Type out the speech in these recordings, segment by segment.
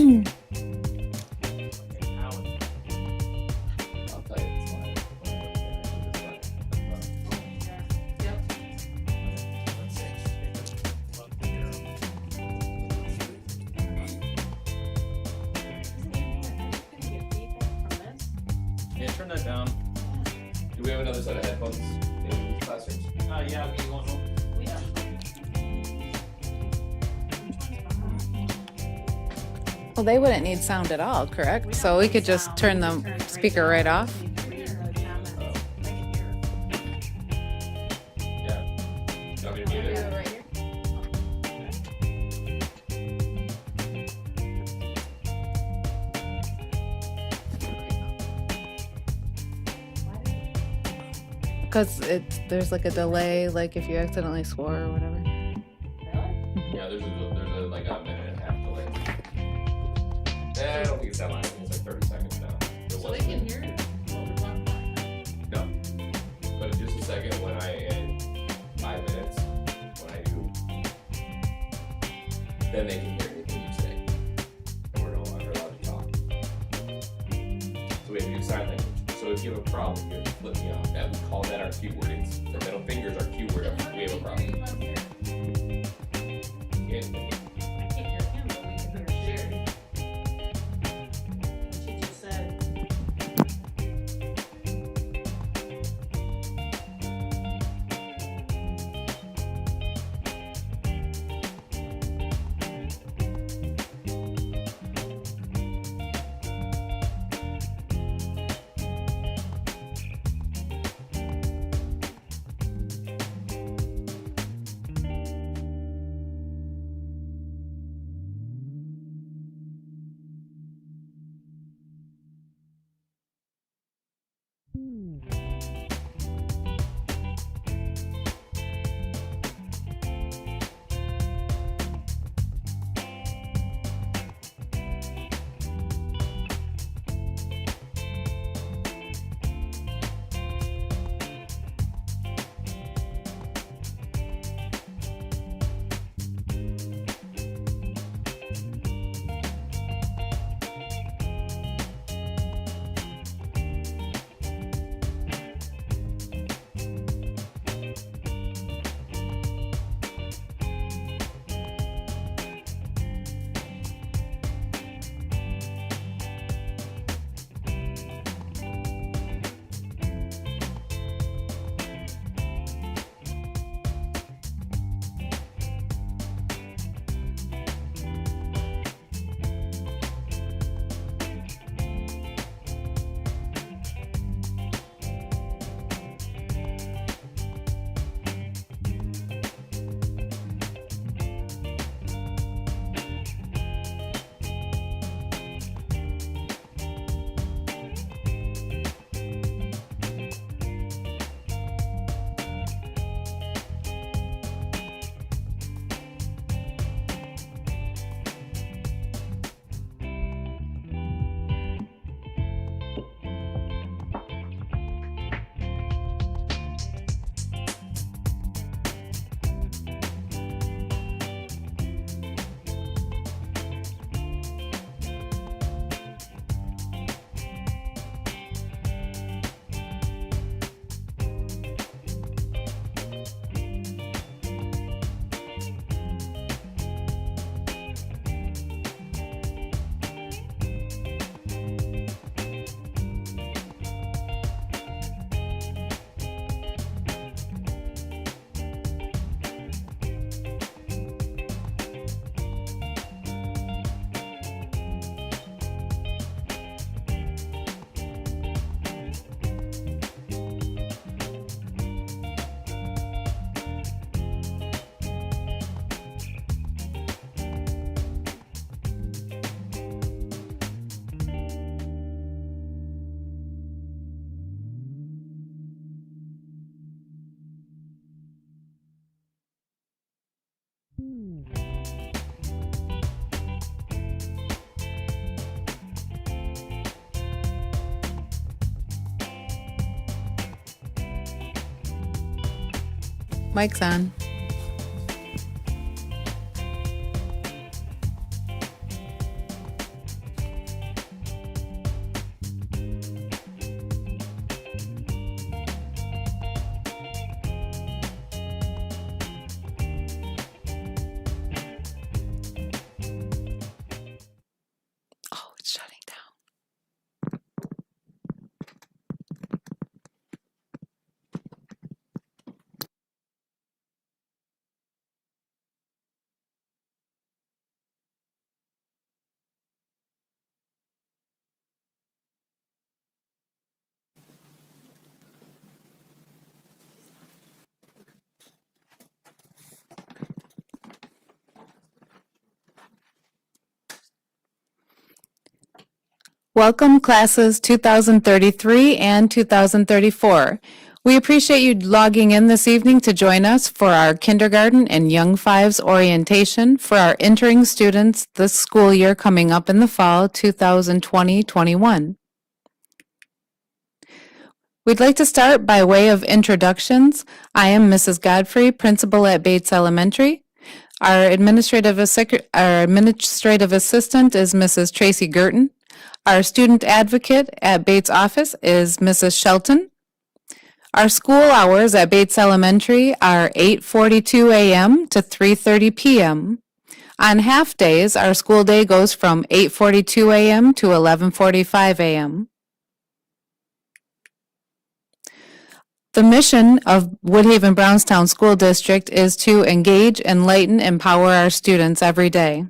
Yeah, turn that down. Do we have another set of headphones in these classrooms? Yeah, we going home. Well, they wouldn't need sound at all, correct? So we could just turn the speaker right off. Yeah. You want me to mute it? Because there's like a delay, like if you accidentally swore or whatever. Yeah, there's like a minute and a half delay. I don't think it's that long. I think it's like 30 seconds now. So they can hear it while we're talking. No. But in just a second, when in 5 minutes, when I do, then they can hear anything you say. And we're no longer allowed to talk. So we have to do sign language. So if you have a problem, you have to flip me off. That we call that our cue word. It's the middle finger is our cue word of we have a problem. Yeah. I can't hear him, but we can hear Sherry. She just said. Mic's on. Welcome classes 2033 and 2034. We appreciate you logging in this evening to join us for our kindergarten and young fives orientation for our entering students this school year coming up in the fall 2020-21. We'd like to start by way of introductions. I am Mrs. Godfrey, principal at Bates Elementary. Our administrative assistant is Mrs. Tracy Girton. Our student advocate at Bates office is Mrs. Shelton. Our school hours at Bates Elementary are 8:42 a.m. to 3:30 p.m. On half days, our school day goes from 8:42 a.m. to 11:45 a.m. The mission of Woodhaven Brownstown School District is to engage, enlighten, empower our students every day.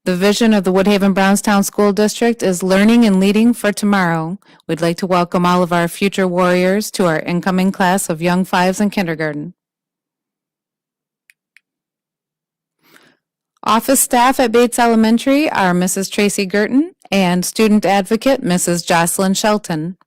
The vision of the Woodhaven Brownstown School District is learning and leading for tomorrow. We'd like to welcome all of our future warriors to our incoming class of young fives and kindergarten. Office staff at Bates Elementary are Mrs. Tracy Girton and student advocate Mrs. Jocelyn Shelton.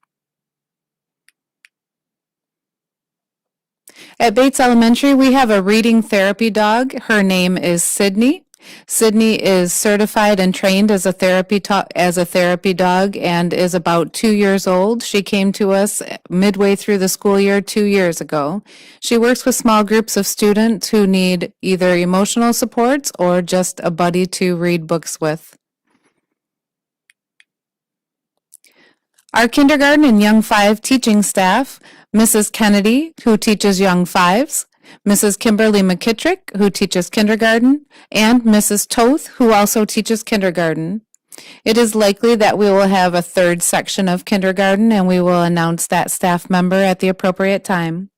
At Bates Elementary, we have a reading therapy dog. Her name is Sydney. Sydney is certified and trained as a therapy dog and is about 2 years old. She came to us midway through the school year 2 years ago. She works with small groups of students who need either emotional supports or just a buddy to read books with. Our kindergarten and young five teaching staff, Mrs. Kennedy, who teaches young fives, Mrs. Kimberly McKittrick, who teaches kindergarten, and Mrs. Toth, who also teaches kindergarten. It is likely that we will have a third section of kindergarten, and we will announce that staff member at the appropriate time.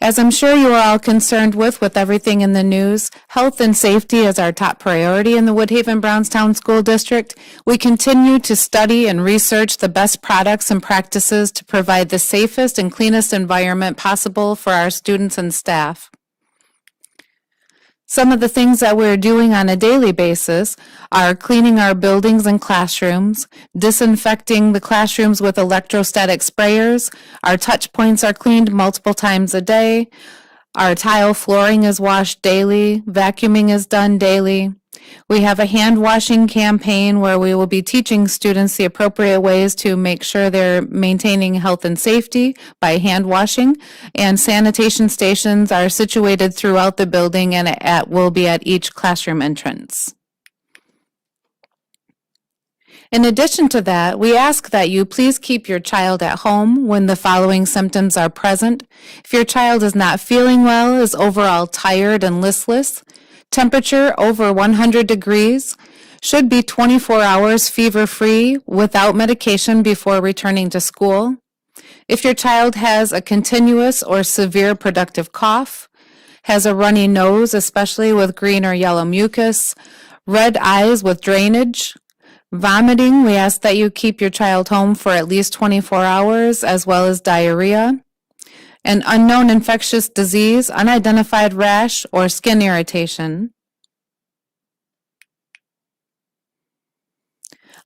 As I'm sure you are all concerned with everything in the news, health and safety is our top priority in the Woodhaven Brownstown School District. We continue to study and research the best products and practices to provide the safest and cleanest environment possible for our students and staff. Some of the things that we're doing on a daily basis are cleaning our buildings and classrooms, disinfecting the classrooms with electrostatic sprayers. Our touch points are cleaned multiple times a day. Our tile flooring is washed daily. Vacuuming is done daily. We have a hand washing campaign where we will be teaching students the appropriate ways to make sure they're maintaining health and safety by hand washing, and sanitation stations are situated throughout the building and will be at each classroom entrance. In addition to that, we ask that you please keep your child at home when the following symptoms are present. If your child is not feeling well, is overall tired and listless, temperature over 100 degrees, should be 24 hours fever-free without medication before returning to school. If your child has a continuous or severe productive cough, has a runny nose, especially with green or yellow mucus, red eyes with drainage, vomiting, we ask that you keep your child home for at least 24 hours, as well as diarrhea. An unknown infectious disease, unidentified rash, or skin irritation.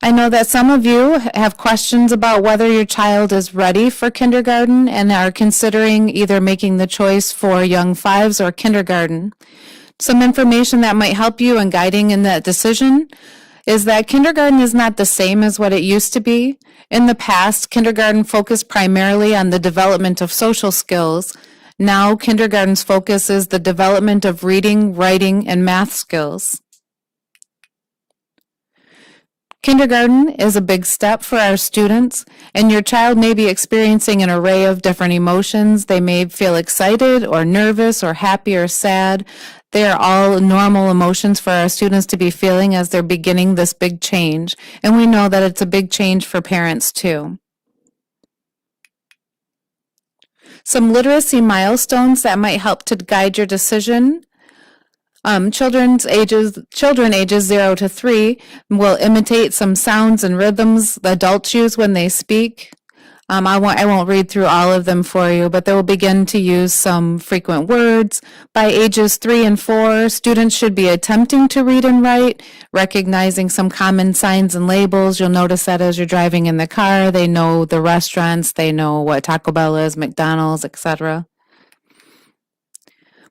I know that some of you have questions about whether your child is ready for kindergarten and are considering either making the choice for young fives or kindergarten. Some information that might help you in guiding in that decision is that kindergarten is not the same as what it used to be. In the past, kindergarten focused primarily on the development of social skills. Now, kindergarten's focus is the development of reading, writing, and math skills. Kindergarten is a big step for our students, and your child may be experiencing an array of different emotions. They may feel excited or nervous or happy or sad. They are all normal emotions for our students to be feeling as they're beginning this big change, and we know that it's a big change for parents too. Some literacy milestones that might help to guide your decision. Children ages 0 to 3 will imitate some sounds and rhythms the adults use when they speak. I won't read through all of them for you, but they will begin to use some frequent words. By ages 3 and 4, students should be attempting to read and write, recognizing some common signs and labels. You'll notice that as you're driving in the car, they know the restaurants, they know what Taco Bell is, McDonald's, etc.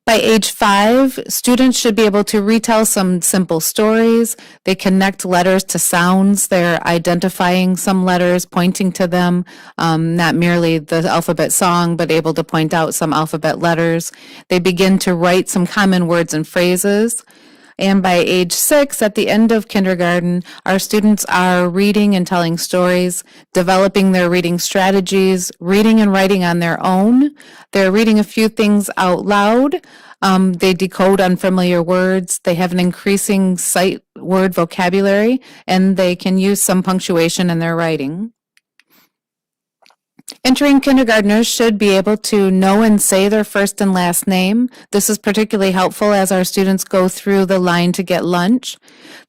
By age 5, students should be able to retell some simple stories. They connect letters to sounds. They're identifying some letters, pointing to them, not merely the alphabet song, but able to point out some alphabet letters. They begin to write some common words and phrases. And by age 6, at the end of kindergarten, our students are reading and telling stories, developing their reading strategies, reading and writing on their own. They're reading a few things out loud. They decode unfamiliar words. They have an increasing sight word vocabulary, and they can use some punctuation in their writing. Entering kindergartners should be able to know and say their first and last name. This is particularly helpful as our students go through the line to get lunch.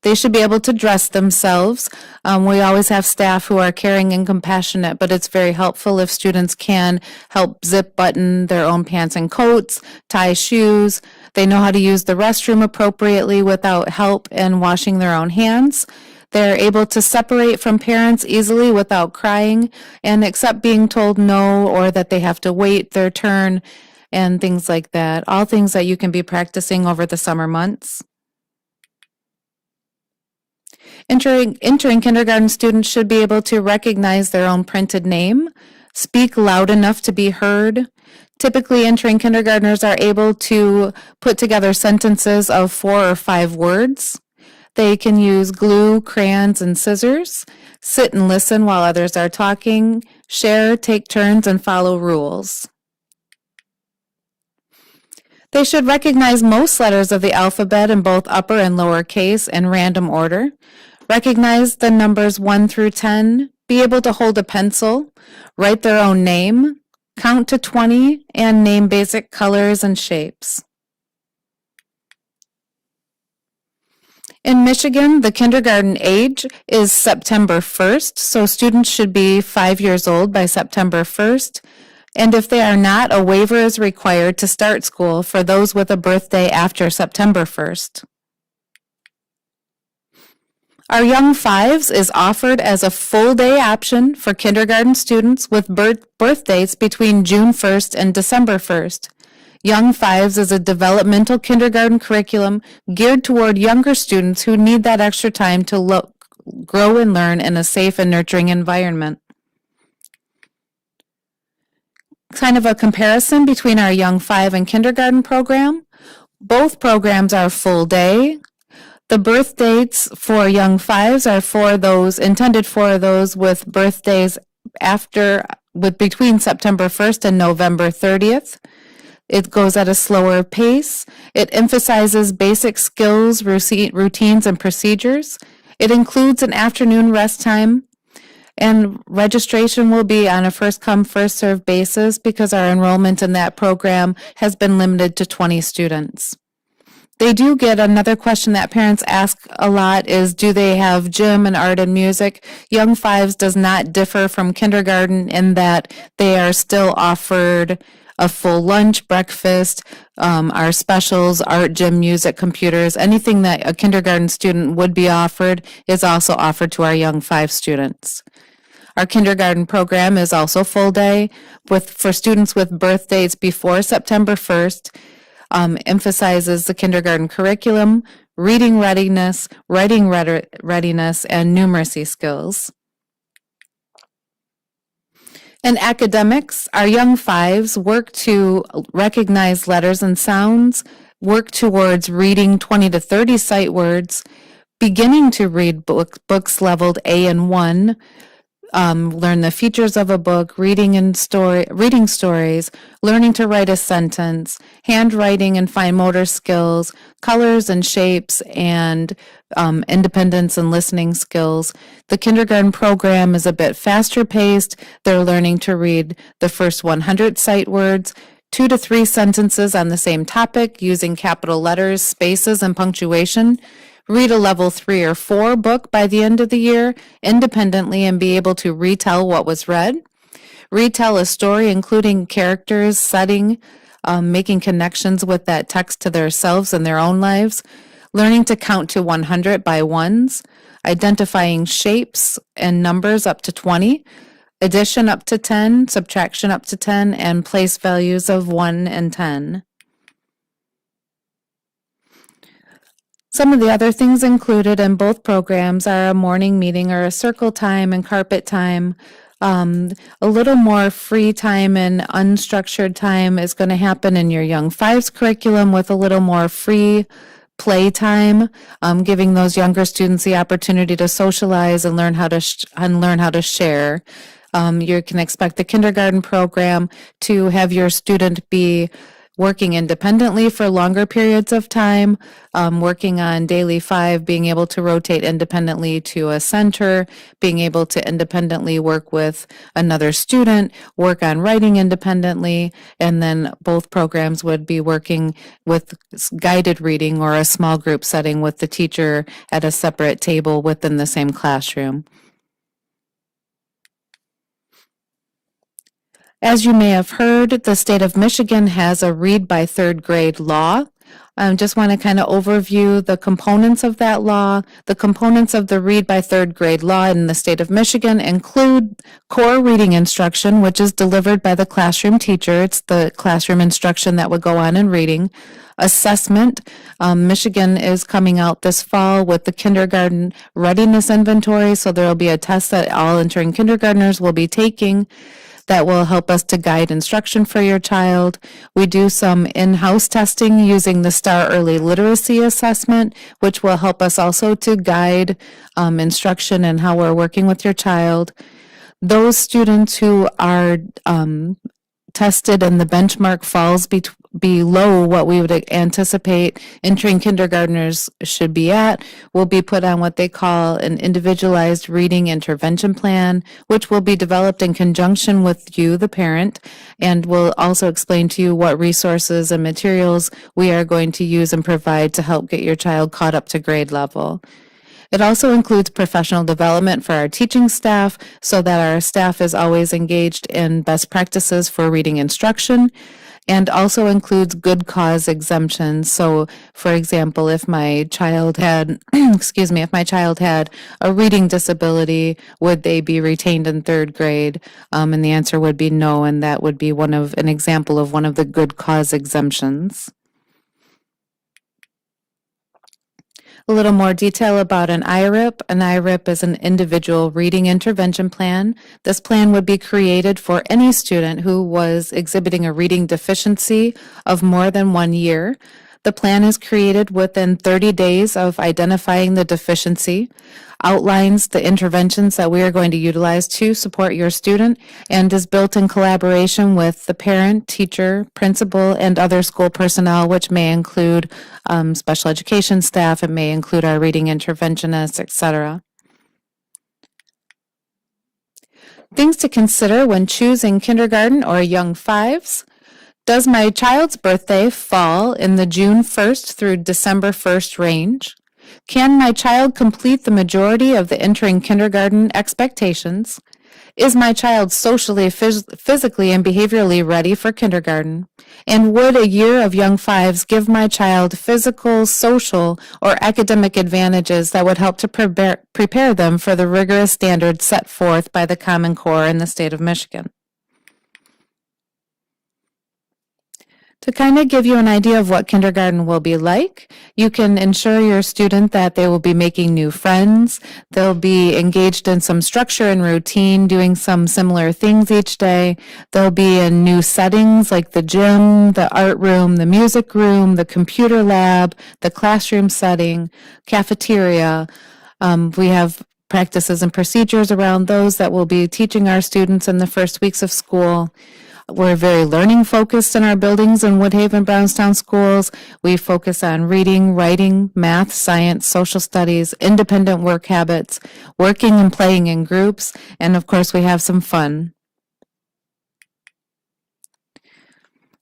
They should be able to dress themselves. We always have staff who are caring and compassionate, but it's very helpful if students can help zip button their own pants and coats, tie shoes. They know how to use the restroom appropriately without help and washing their own hands. They're able to separate from parents easily without crying and accept being told no or that they have to wait their turn and things like that. All things that you can be practicing over the summer months. Entering kindergarten, students should be able to recognize their own printed name, speak loud enough to be heard. Typically, entering kindergartners are able to put together sentences of 4 or 5 words. They can use glue, crayons, and scissors, sit and listen while others are talking, share, take turns, and follow rules. They should recognize most letters of the alphabet in both upper and lower case and random order, recognize the numbers 1 through 10, be able to hold a pencil, write their own name, count to 20, and name basic colors and shapes. In Michigan, the kindergarten age is September 1st, so students should be 5 years old by September 1st. And if they are not, a waiver is required to start school for those with a birthday after September 1st. Our Young Fives is offered as a full-day option for kindergarten students with birthdays between June 1st and December 1st. Young Fives is a developmental kindergarten curriculum geared toward younger students who need that extra time to grow and learn in a safe and nurturing environment. Kind of a comparison between our Young Five and kindergarten program. Both programs are full day. The birth dates for Young Fives are intended for those with birthdays between September 1st and November 30th. It goes at a slower pace. It emphasizes basic skills, routines, and procedures. It includes an afternoon rest time, and registration will be on a first-come, first-served basis because our enrollment in that program has been limited to 20 students. They do get another question that parents ask a lot is, do they have gym and art and music? Young Fives does not differ from kindergarten in that they are still offered a full lunch, breakfast, our specials, art, gym, music, computers, anything that a kindergarten student would be offered is also offered to our Young Five students. Our kindergarten program is also full day for students with birth dates before September 1st, emphasizes the kindergarten curriculum, reading readiness, writing readiness, and numeracy skills. In academics, our Young Fives work to recognize letters and sounds, work towards reading 20 to 30 sight words, beginning to read books leveled A and 1, learn the features of a book, reading stories, learning to write a sentence, handwriting and fine motor skills, colors and shapes, and independence and listening skills. The kindergarten program is a bit faster paced. They're learning to read the first 100 sight words, 2 to 3 sentences on the same topic using capital letters, spaces, and punctuation. Read a level 3 or 4 book by the end of the year independently and be able to retell what was read. retell a story, including characters, setting, making connections with that text to themselves and their own lives, learning to count to 100 by ones, identifying shapes and numbers up to 20, addition up to 10, subtraction up to 10, and place values of 1 and 10. Some of the other things included in both programs are a morning meeting or a circle time and carpet time. A little more free time and unstructured time is going to happen in your Young Fives curriculum with a little more free play time, giving those younger students the opportunity to socialize and learn how to share. You can expect the kindergarten program to have your student be working independently for longer periods of time, working on daily 5, being able to rotate independently to a center, being able to independently work with another student, work on writing independently, and then both programs would be working with guided reading or a small group setting with the teacher at a separate table within the same classroom. As you may have heard, the state of Michigan has a read by third grade law. Just want to kind of overview the components of that law. The components of the read by third grade law in the state of Michigan include core reading instruction, which is delivered by the classroom teacher. It's the classroom instruction that would go on in reading. Assessment. Michigan is coming out this fall with the kindergarten readiness inventory, so there will be a test that all entering kindergartners will be taking that will help us to guide instruction for your child. We do some in-house testing using the STAR Early Literacy Assessment, which will help us also to guide instruction and how we're working with your child. Those students who are tested and the benchmark falls below what we would anticipate entering kindergartners should be at, will be put on what they call an individualized reading intervention plan, which will be developed in conjunction with you, the parent, and will also explain to you what resources and materials we are going to use and provide to help get your child caught up to grade level. It also includes professional development for our teaching staff so that our staff is always engaged in best practices for reading instruction, and also includes good cause exemptions. So, for example, if my child had, if my child had a reading disability, would they be retained in third grade? And the answer would be no, and that would be an example of one of the good cause exemptions. A little more detail about an IRIP. An IRIP is an individual reading intervention plan. This plan would be created for any student who was exhibiting a reading deficiency of more than 1 year. The plan is created within 30 days of identifying the deficiency, outlines the interventions that we are going to utilize to support your student, and is built in collaboration with the parent, teacher, principal, and other school personnel, which may include special education staff, it may include our reading interventionists, etc. Things to consider when choosing kindergarten or Young Fives. Does my child's birthday fall in the June 1st through December 1st range? Can my child complete the majority of the entering kindergarten expectations? Is my child socially, physically, and behaviorally ready for kindergarten? And would a year of Young Fives give my child physical, social, or academic advantages that would help to prepare them for the rigorous standards set forth by the Common Core in the state of Michigan? To kind of give you an idea of what kindergarten will be like, you can ensure your student that they will be making new friends, they'll be engaged in some structure and routine, doing some similar things each day, they'll be in new settings like the gym, the art room, the music room, the computer lab, the classroom setting, cafeteria. We have practices and procedures around those that we'll be teaching our students in the first weeks of school. We're very learning focused in our buildings in Woodhaven, Brownstown schools. We focus on reading, writing, math, science, social studies, independent work habits, working and playing in groups, and of course we have some fun.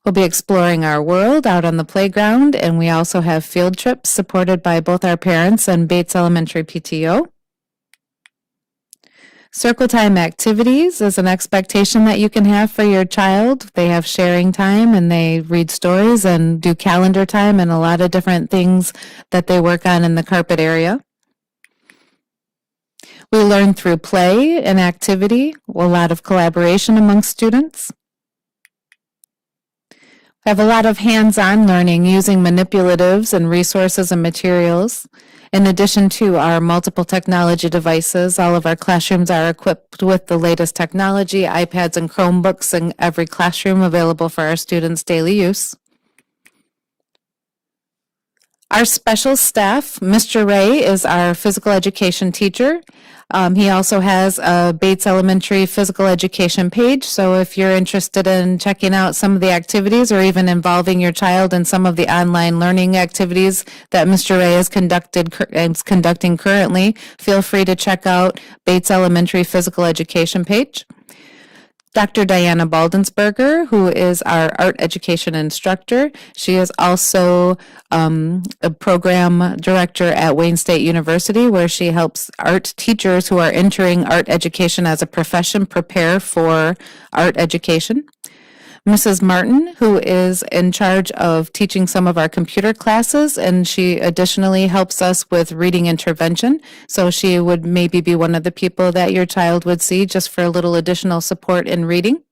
We'll be exploring our world out on the playground, and we also have field trips supported by both our parents and Bates Elementary PTO. Circle time activities is an expectation that you can have for your child. They have sharing time and they read stories and do calendar time and a lot of different things that they work on in the carpet area. We learn through play and activity, a lot of collaboration amongst students. We have a lot of hands-on learning using manipulatives and resources and materials. In addition to our multiple technology devices, all of our classrooms are equipped with the latest technology, iPads and Chromebooks in every classroom available for our students' daily use. Our special staff, Mr. Ray is our physical education teacher. He also has a Bates Elementary physical education page, so if you're interested in checking out some of the activities or even involving your child in some of the online learning activities that Mr. Ray is conducting currently, feel free to check out Bates Elementary physical education page. Dr. Diana Baldensberger, who is our art education instructor. She is also a program director at Wayne State University, where she helps art teachers who are entering art education as a profession prepare for art education. Mrs. Martin, who is in charge of teaching some of our computer classes, and she additionally helps us with reading intervention. So she would maybe be one of the people that your child would see just for a little additional support in reading.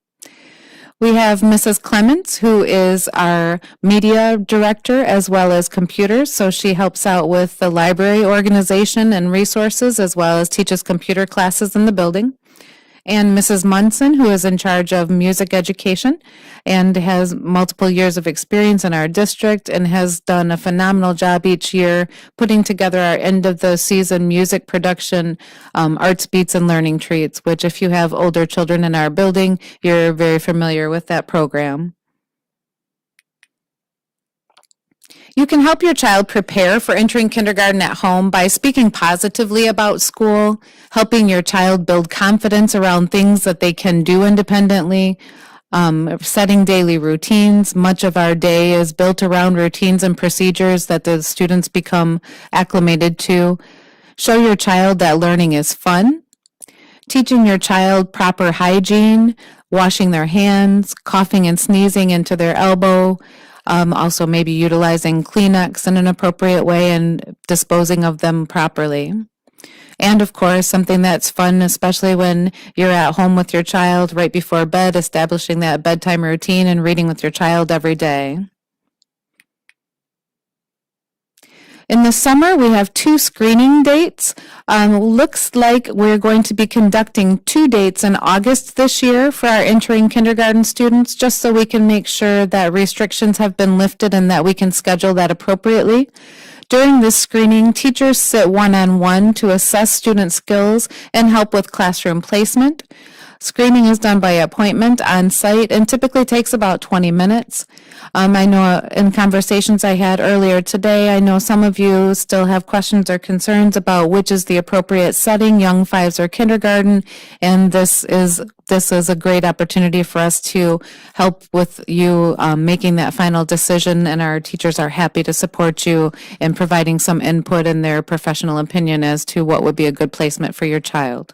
We have Mrs. Clements, who is our media director as well as computers. So she helps out with the library organization and resources as well as teaches computer classes in the building. And Mrs. Munson, who is in charge of music education and has multiple years of experience in our district and has done a phenomenal job each year putting together our end of the season music production, Arts Beats and Learning Treats, which if you have older children in our building, you're very familiar with that program. You can help your child prepare for entering kindergarten at home by speaking positively about school, helping your child build confidence around things that they can do independently, setting daily routines. Much of our day is built around routines and procedures that the students become acclimated to. Show your child that learning is fun. Teaching your child proper hygiene, washing their hands, coughing and sneezing into their elbow, also maybe utilizing Kleenex in an appropriate way and disposing of them properly. And of course, something that's fun, especially when you're at home with your child right before bed, establishing that bedtime routine and reading with your child every day. In the summer, we have 2 screening dates. Looks like we're going to be conducting 2 dates in August this year for our entering kindergarten students, just so we can make sure that restrictions have been lifted and that we can schedule that appropriately. During this screening, teachers sit one-on-one to assess student skills and help with classroom placement. Screening is done by appointment on site and typically takes about 20 minutes. I know in conversations I had earlier today, I know some of you still have questions or concerns about which is the appropriate setting, young fives or kindergarten, and this is a great opportunity for us to help with you making that final decision, and our teachers are happy to support you in providing some input in their professional opinion as to what would be a good placement for your child.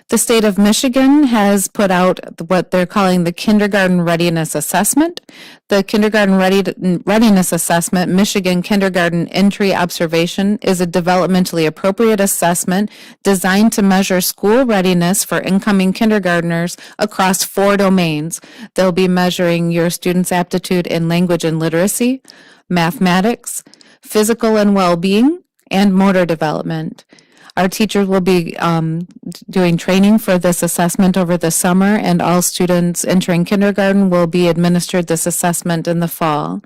The state of Michigan has put out what they're calling the Kindergarten Readiness Assessment. The Kindergarten Readiness Assessment, Michigan Kindergarten Entry Observation, is a developmentally appropriate assessment designed to measure school readiness for incoming kindergartners across 4 domains. They'll be measuring your students' aptitude in language and literacy, mathematics, physical and well-being, and motor development. Our teachers will be doing training for this assessment over the summer, and all students entering kindergarten will be administered this assessment in the fall.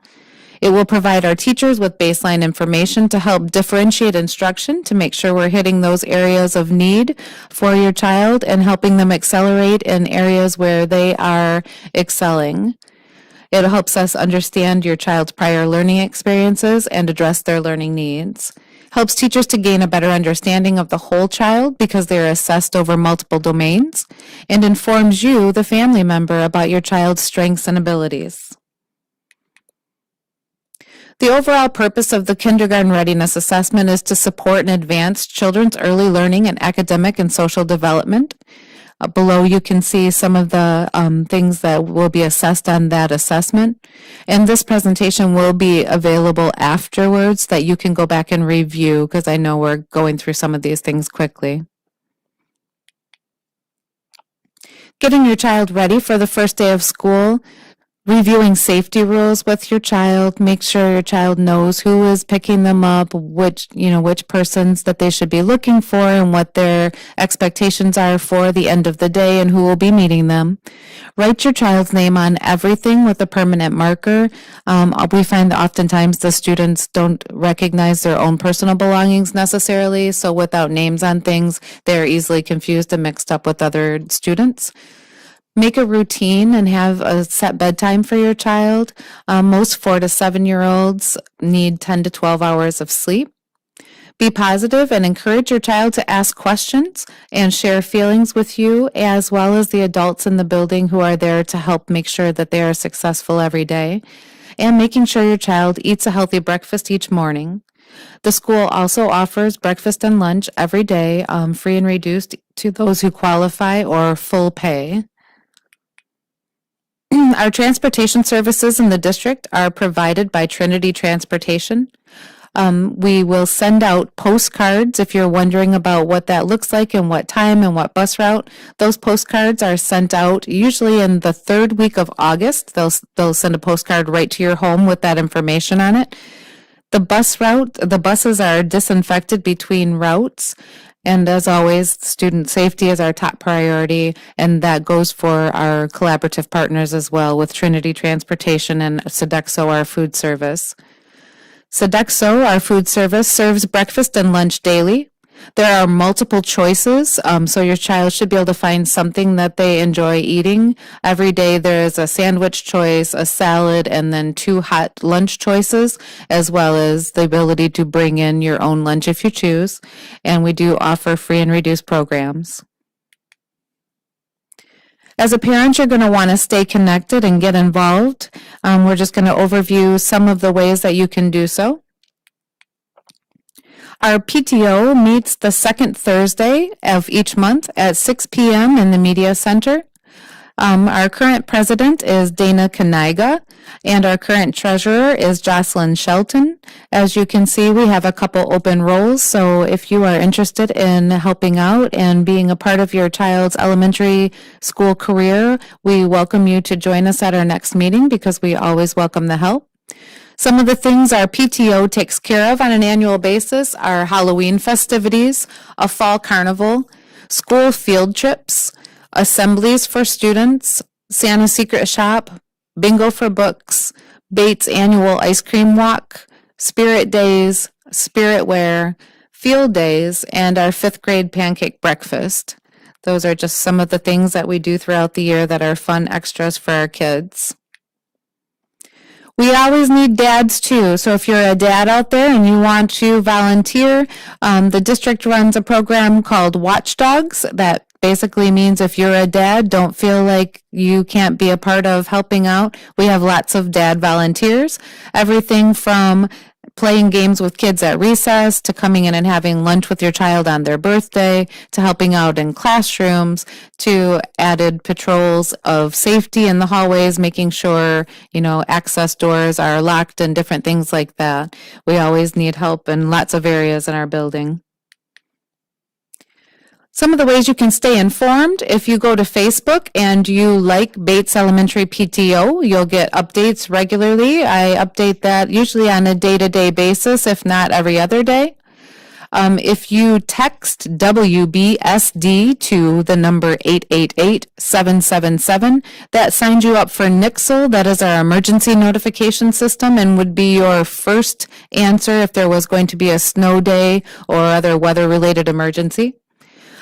It will provide our teachers with baseline information to help differentiate instruction to make sure we're hitting those areas of need for your child and helping them accelerate in areas where they are excelling. It helps us understand your child's prior learning experiences and address their learning needs. Helps teachers to gain a better understanding of the whole child because they're assessed over multiple domains, and informs you, the family member, about your child's strengths and abilities. The overall purpose of the kindergarten readiness assessment is to support and advance children's early learning and academic and social development. Below you can see some of the things that will be assessed on that assessment. And this presentation will be available afterwards that you can go back and review, because I know we're going through some of these things quickly. Getting your child ready for the first day of school. Reviewing safety rules with your child, make sure your child knows who is picking them up, which persons that they should be looking for, and what their expectations are for the end of the day and who will be meeting them. Write your child's name on everything with a permanent marker. We find that oftentimes the students don't recognize their own personal belongings necessarily, so without names on things, they're easily confused and mixed up with other students. Make a routine and have a set bedtime for your child. Most 4 to 7-year-olds need 10 to 12 hours of sleep. Be positive and encourage your child to ask questions and share feelings with you, as well as the adults in the building who are there to help make sure that they are successful every day. And making sure your child eats a healthy breakfast each morning. The school also offers breakfast and lunch every day, free and reduced to those who qualify, or full pay. Our transportation services in the district are provided by Trinity Transportation. We will send out postcards if you're wondering about what that looks like and what time and what bus route. Those postcards are sent out usually in the 3rd week of August. They'll send a postcard right to your home with that information on it. The buses are disinfected between routes. And as always, student safety is our top priority, and that goes for our collaborative partners as well, with Trinity Transportation and Sodexo, our food service. Sodexo, our food service, serves breakfast and lunch daily. There are multiple choices, so your child should be able to find something that they enjoy eating. Every day there is a sandwich choice, a salad, and then 2 hot lunch choices, as well as the ability to bring in your own lunch if you choose. And we do offer free and reduced programs. As a parent, you're going to want to stay connected and get involved. We're just going to overview some of the ways that you can do so. Our PTO meets the 2nd Thursday of each month at 6 p.m. in the Media Center. Our current president is Dana Kaniga, and our current treasurer is Jocelyn Shelton. As you can see, we have a couple open roles, so if you are interested in helping out and being a part of your child's elementary school career, we welcome you to join us at our next meeting, because we always welcome the help. Some of the things our PTO takes care of on an annual basis are Halloween festivities, a fall carnival, school field trips, assemblies for students, Santa's Secret Shop, bingo for books, Bates Annual Ice Cream Walk, Spirit Days, Spirit Wear, Field Days, and our 5th grade pancake breakfast. Those are just some of the things that we do throughout the year that are fun extras for our kids. We always need dads too, so if you're a dad out there and you want to volunteer, the district runs a program called Watchdogs. That basically means if you're a dad, don't feel like you can't be a part of helping out. We have lots of dad volunteers, everything from playing games with kids at recess, to coming in and having lunch with your child on their birthday, to helping out in classrooms, to added patrols of safety in the hallways, making sure, access doors are locked and different things like that. We always need help in lots of areas in our building. Some of the ways you can stay informed: if you go to Facebook and you like Bates Elementary PTO, you'll get updates regularly. I update that usually on a day-to-day basis, if not every other day. If you text WBSD to the number 888-777, that signs you up for NIXL. That is our emergency notification system, and would be your first answer if there was going to be a snow day or other weather-related emergency.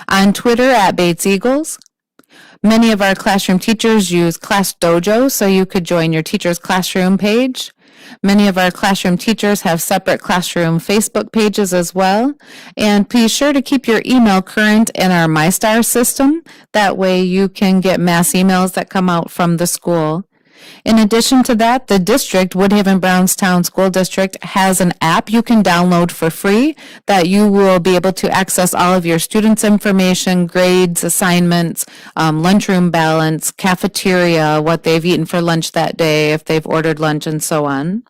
On Twitter at Bates Eagles. Many of our classroom teachers use Class Dojo, so you could join your teacher's classroom page. Many of our classroom teachers have separate classroom Facebook pages as well. And be sure to keep your email current in our MyStar system. That way you can get mass emails that come out from the school. In addition to that, the district, Woodhaven Brownstown School District, has an app you can download for free that you will be able to access all of your students' information, grades, assignments, lunchroom balance, cafeteria, what they've eaten for lunch that day, if they've ordered lunch, and so on.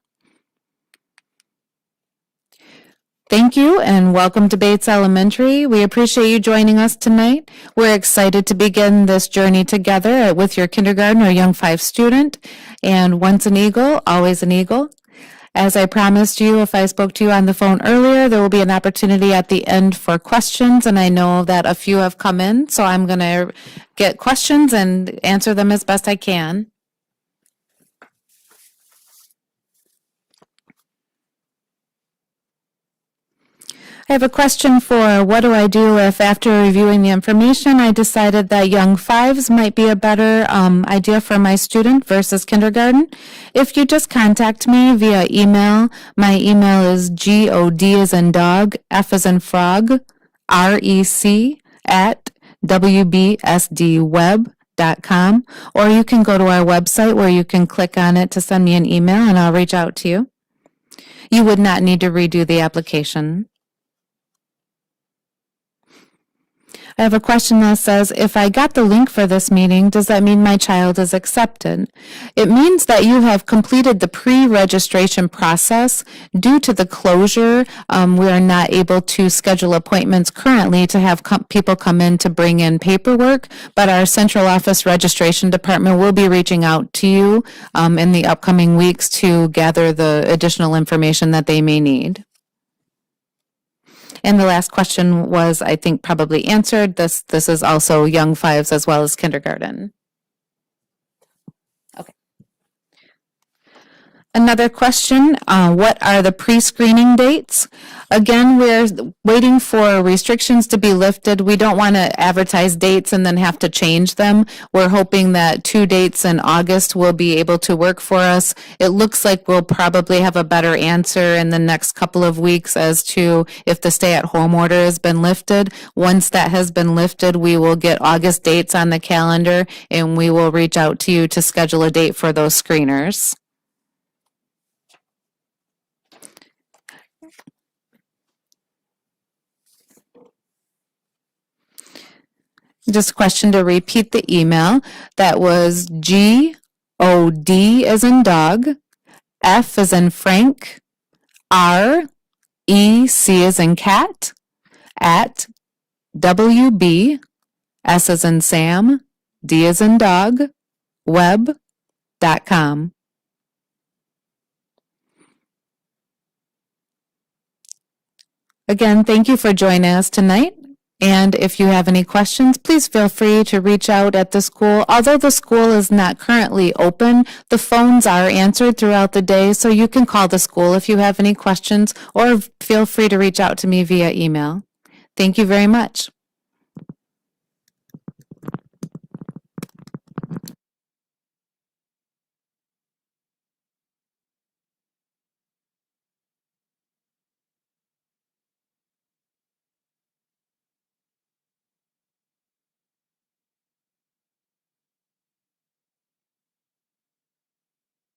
Thank you and welcome to Bates Elementary. We appreciate you joining us tonight. We're excited to begin this journey together with your kindergarten or young 5 student. And once an eagle, always an eagle. As I promised you, if I spoke to you on the phone earlier, there will be an opportunity at the end for questions. And I know that a few have come in, so I'm going to get questions and answer them as best I can. I have a question for what do I do if after reviewing the information I decided that young 5s might be a better idea for my student versus kindergarten? If you just contact me via email, my email is GOD as in dog, F as in frog, REC at WBSDweb.com, or you can go to our website where you can click on it to send me an email and I'll reach out to you. You would not need to redo the application. I have a question that says, if I got the link for this meeting, does that mean my child is accepted? It means that you have completed the pre-registration process. Due to the closure, we are not able to schedule appointments currently to have people come in to bring in paperwork, but our central office registration department will be reaching out to you in the upcoming weeks to gather the additional information that they may need. And the last question was, I think, probably answered. This is also young 5s as well as kindergarten. Okay. Another question, what are the pre-screening dates? Again, we're waiting for restrictions to be lifted. We don't want to advertise dates and then have to change them. We're hoping that 2 dates in August will be able to work for us. It looks like we'll probably have a better answer in the next couple of weeks as to if the stay-at-home order has been lifted. Once that has been lifted, we will get August dates on the calendar and we will reach out to you to schedule a date for those screeners. Just a question to repeat the email. That was GOD as in dog, F as in Frank, REC as in cat, at WB, S as in Sam, D as in dog, web.com. Again, thank you for joining us tonight. And if you have any questions, please feel free to reach out at the school. Although the school is not currently open, the phones are answered throughout the day, so you can call the school if you have any questions, or feel free to reach out to me via email. Thank you very much.